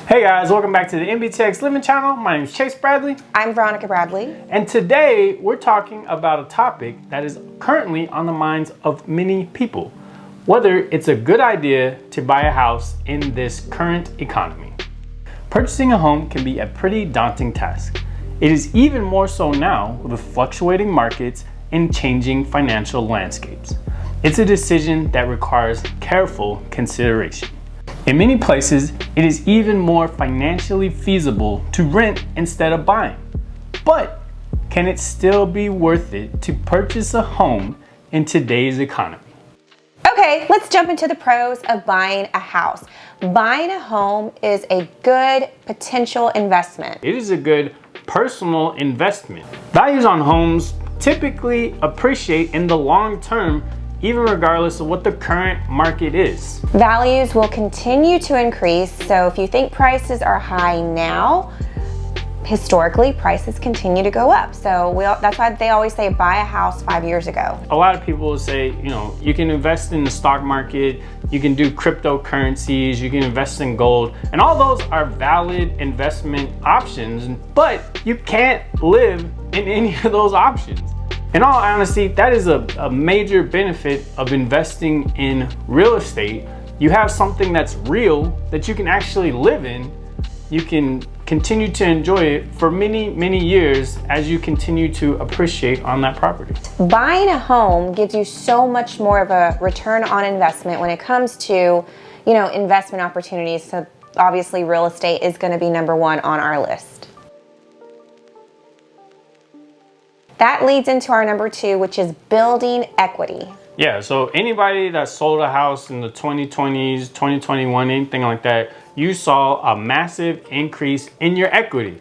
Hey guys, welcome back to the NBTXliving channel. My name is Chase Bradley. I'm Veronica Bradley. And today we're talking about a topic that is currently on the minds of many people. Whether it's a good idea to buy a house in this current economy. Purchasing a home can be a pretty daunting task. It is even more so now with fluctuating markets and changing financial landscapes. It's a decision that requires careful consideration. In many places, it is even more financially feasible to rent instead of buying. But can it still be worth it to purchase a home in today's economy? Okay, let's jump into the pros of buying a house. Buying a home is a good potential investment. It is a good personal investment. Values on homes typically appreciate in the long term, even regardless of what the current market is. Values will continue to increase, so if you think prices are high now, historically prices continue to go up. So that's why they always say buy a house 5 years ago. A lot of people will say, you can invest in the stock market, you can do cryptocurrencies, you can invest in gold, and all those are valid investment options, but you can't live in any of those options. In all honesty, that is a major benefit of investing in real estate. You have something that's real that you can actually live in. You can continue to enjoy it for many, many years as you continue to appreciate on that property. Buying a home gives you so much more of a return on investment when it comes to, investment opportunities. So obviously real estate is going to be number one on our list. That leads into our number two, which is building equity. Yeah, so anybody that sold a house in the 2020s, 2021, anything like that, you saw a massive increase in your equity.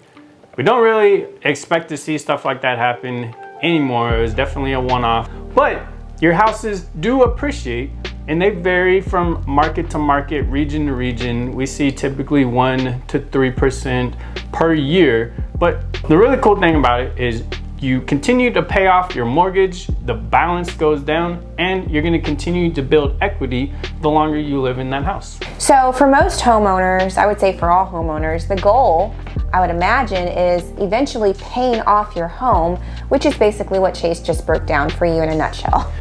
We don't really expect to see stuff like that happen anymore. It was definitely a one-off, but your houses do appreciate, and they vary from market to market, region to region. We see typically 1 to 3% per year, but the really cool thing about it is you continue to pay off your mortgage, the balance goes down, and you're gonna continue to build equity the longer you live in that house. So for most homeowners, I would say for all homeowners, the goal, I would imagine, is eventually paying off your home, which is basically what Chase just broke down for you in a nutshell.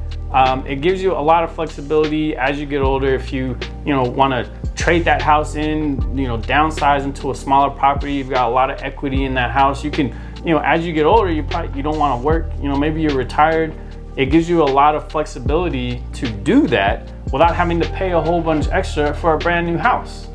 It gives you a lot of flexibility as you get older. If you wanna trade that house in, downsize into a smaller property, you've got a lot of equity in that house. You can, as you get older, you don't want to work, maybe you're retired. It gives you a lot of flexibility to do that without having to pay a whole bunch extra for a brand new house.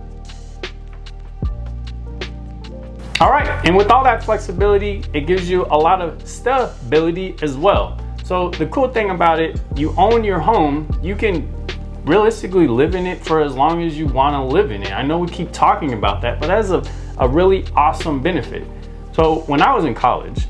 All right, and with all that flexibility, it gives you a lot of stability as well. So the cool thing about it, you own your home, you can realistically live in it for as long as you want to live in it. I know we keep talking about that, but that's a really awesome benefit. So when I was in college,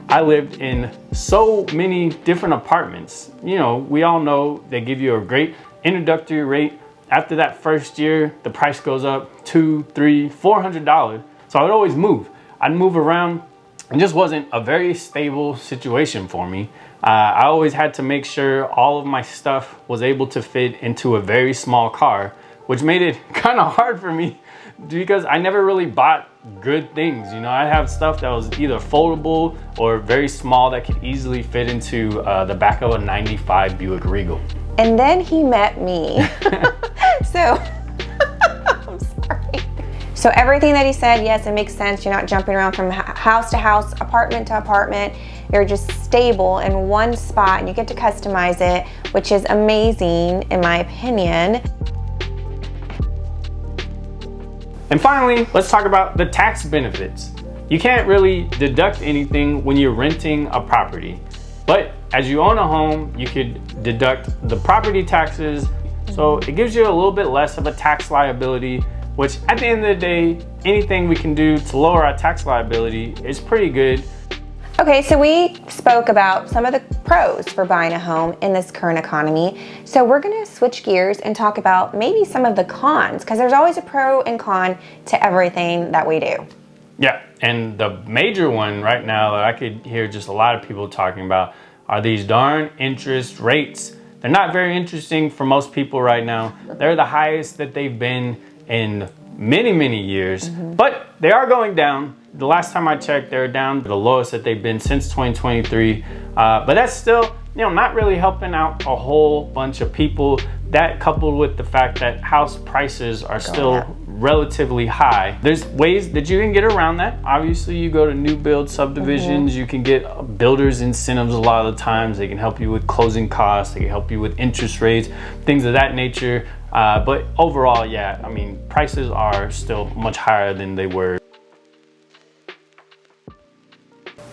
I lived in so many different apartments. We all know they give you a great introductory rate. After that first year, the price goes up $200, $300, $400. So I would always move. I'd move around. It just wasn't a very stable situation for me. I always had to make sure all of my stuff was able to fit into a very small car, which made it kind of hard for me because I never really bought good things. I have stuff that was either foldable or very small that could easily fit into the back of a 95 Buick Regal. And then he met me. So, I'm sorry. So everything that he said, yes, it makes sense. You're not jumping around from house to house, apartment to apartment. You're just stable in one spot and you get to customize it, which is amazing in my opinion. And finally, let's talk about the tax benefits. You can't really deduct anything when you're renting a property, but as you own a home, you could deduct the property taxes. So it gives you a little bit less of a tax liability, which at the end of the day, anything we can do to lower our tax liability is pretty good. Okay, so we spoke about some of the pros for buying a home in this current economy. So we're gonna switch gears and talk about maybe some of the cons, because there's always a pro and con to everything that we do. Yeah, and the major one right now that I could hear just a lot of people talking about are these darn interest rates. They're not very interesting for most people right now. They're the highest that they've been in many years, but they are going down. The last time I checked, they're down to the lowest that they've been since 2023. But that's still, not really helping out a whole bunch of people. That coupled with the fact that house prices are still relatively high. There's ways that you can get around that. Obviously, you go to new build subdivisions, you can get builders incentives a lot of the times. They can help you with closing costs, they can help you with interest rates, things of that nature. But overall, yeah, I mean, prices are still much higher than they were.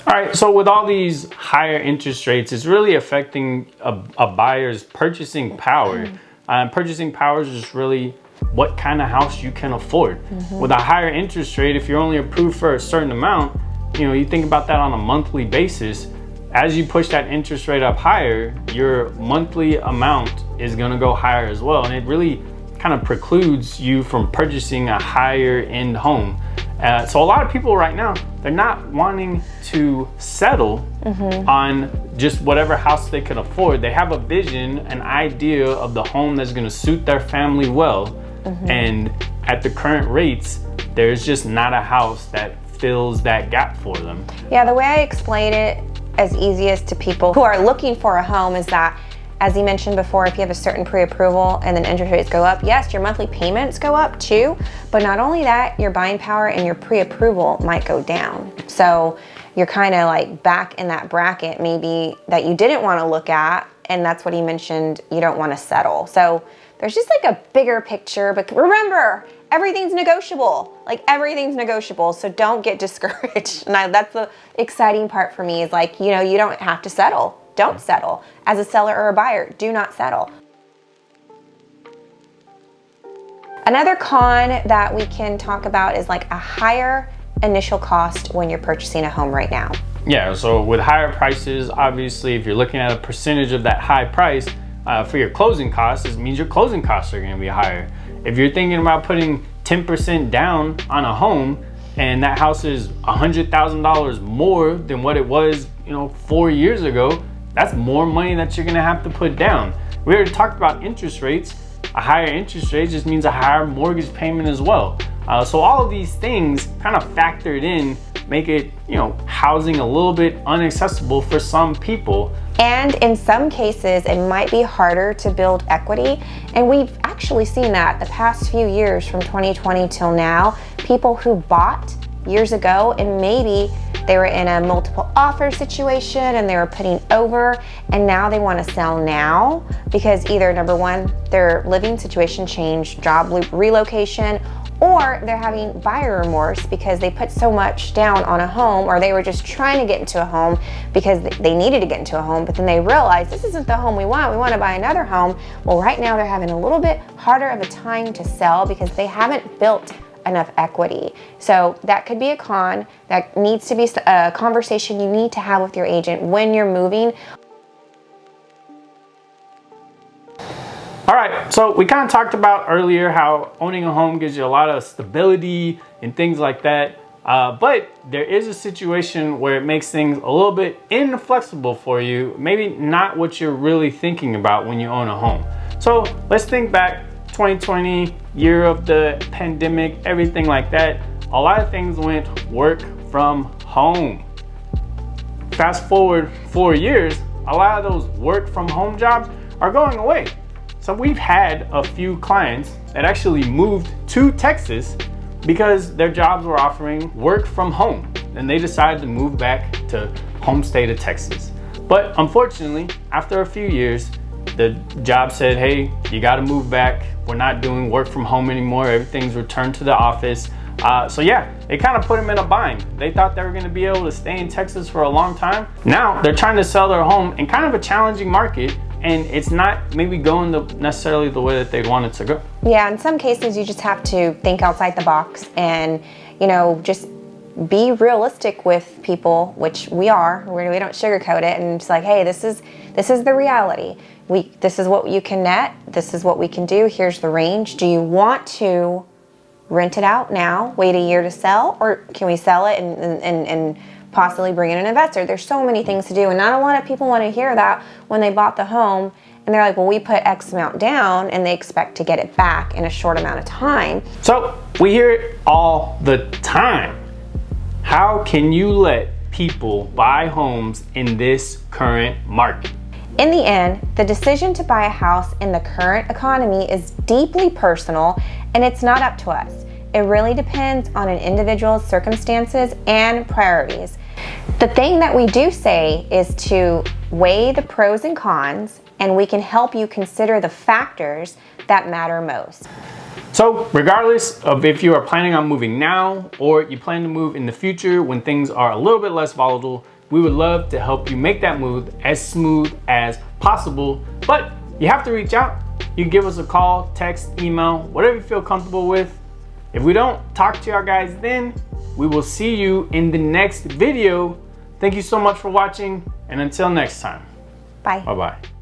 All right, so with all these higher interest rates, it's really affecting a buyer's purchasing power. Purchasing power is just really what kind of house you can afford. With a higher interest rate, if you're only approved for a certain amount, you think about that on a monthly basis. As you push that interest rate up higher, your monthly amount is gonna go higher as well. And it really kind of precludes you from purchasing a higher end home. So a lot of people right now, they're not wanting to settle on just whatever house they can afford. They have a vision, an idea of the home that's gonna suit their family well. And at the current rates, there's just not a house that fills that gap for them. Yeah, the way I explain it as easiest to people who are looking for a home is that, as you mentioned before, if you have a certain pre-approval and then interest rates go up, yes, your monthly payments go up too, but not only that, your buying power and your pre-approval might go down. So you're kind of like back in that bracket maybe that you didn't want to look at, and that's what he mentioned, you don't want to settle. So there's just like a bigger picture, but remember, everything's negotiable. Like everything's negotiable, so don't get discouraged. And that's the exciting part for me is like, you don't have to settle. Don't settle. As a seller or a buyer, do not settle. Another con that we can talk about is like a higher initial cost when you're purchasing a home right now. Yeah, so with higher prices, obviously, if you're looking at a percentage of that high price for your closing costs, it means your closing costs are gonna be higher. If you're thinking about putting 10% down on a home and that house is $100,000 more than what it was, 4 years ago, that's more money that you're gonna have to put down. We already talked about interest rates. A higher interest rate just means a higher mortgage payment as well. So all of these things kind of factored in make it, housing a little bit inaccessible for some people. And in some cases, it might be harder to build equity. And we've actually seen that the past few years from 2020 till now, people who bought years ago and maybe they were in a multiple offer situation and they were putting over, and now they want to sell now because either number one, their living situation changed, job relocation, or they're having buyer remorse because they put so much down on a home, or they were just trying to get into a home because they needed to get into a home, but then they realized this isn't the home we want to buy another home. Well, right now they're having a little bit harder of a time to sell because they haven't built enough equity. So that could be a con. That needs to be a conversation you need to have with your agent when you're moving. All right, so we kind of talked about earlier how owning a home gives you a lot of stability and things like that. But there is a situation where it makes things a little bit inflexible for you, maybe not what you're really thinking about when you own a home. So let's think back, 2020, year of the pandemic, everything like that. A lot of things went work from home. Fast forward 4 years, a lot of those work from home jobs are going away. So we've had a few clients that actually moved to Texas because their jobs were offering work from home, and they decided to move back to home state of Texas. But unfortunately, after a few years, the job said, hey, you gotta move back. We're not doing work from home anymore. Everything's returned to the office. So yeah, it kind of put them in a bind. They thought they were gonna be able to stay in Texas for a long time. Now they're trying to sell their home in kind of a challenging market, and it's not maybe going necessarily the way that they want it to go. Yeah, in some cases you just have to think outside the box and, just be realistic with people, which we are. We don't sugarcoat it, and it's like, hey, this is the reality. This is what you can net. This is what we can do. Here's the range. Do you want to rent it out now, wait a year to sell, or can we sell it and possibly bring in an investor? There's so many things to do, and not a lot of people want to hear that when they bought the home and they're like, well, we put X amount down, and they expect to get it back in a short amount of time. So we hear it all the time. How can you let people buy homes in this current market? In the end, the decision to buy a house in the current economy is deeply personal, and it's not up to us. It really depends on an individual's circumstances and priorities. The thing that we do say is to weigh the pros and cons, and we can help you consider the factors that matter most. So regardless of if you are planning on moving now or you plan to move in the future when things are a little bit less volatile, we would love to help you make that move as smooth as possible. But you have to reach out. You can give us a call, text, email, whatever you feel comfortable with. If we don't talk to y'all guys then, we will see you in the next video. Thank you so much for watching, and until next time. Bye. Bye-bye.